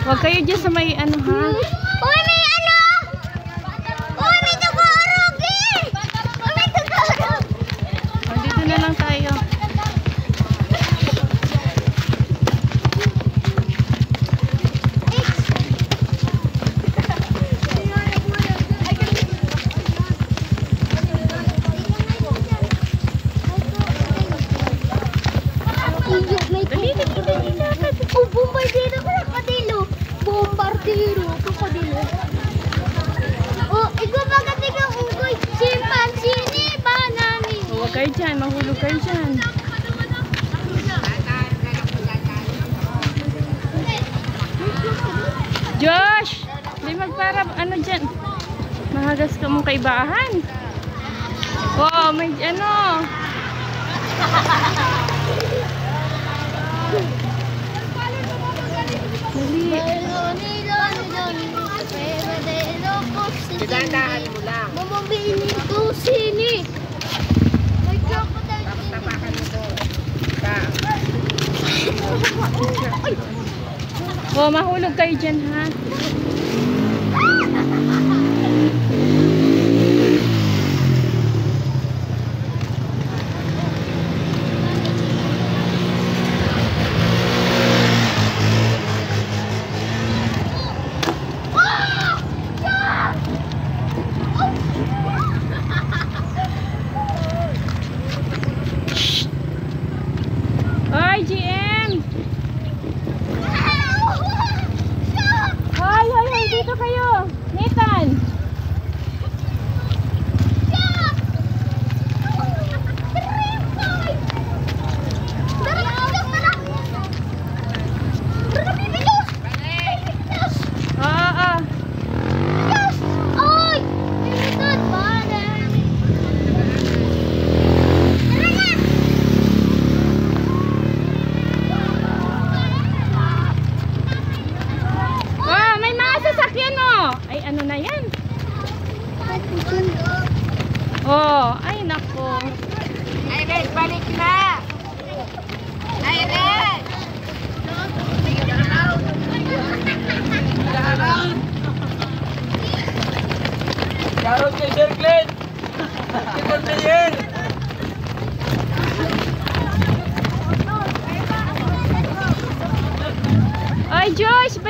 Huwag kayo dyan sa may ano ha. Uy, may ano! Uy, may tugurog eh! Uy, may tugurog! O, dito na lang tayo. Krokodilo. Oh, ikaw magating ang unggoy. Chimpanzee ni banani. Huwag kayo dyan. Mahulog kayo dyan. Josh! Hindi magpara. Ano dyan? Mahagas ka mong kaibahan. Wow, may ano. Dahan mo lang. Mamamili ko sini. May crocodile. Tapakan mo to. Oh, mahulog kayo dyan ha. Hoy, GM! Hoy, dito kayo! Nathan! Ay, ano na yan? Oh, ay nako. Ay, guys, balik na! Ay, guys! Karot kay Sir Glenn! Ikon na yan! Ay, Josh!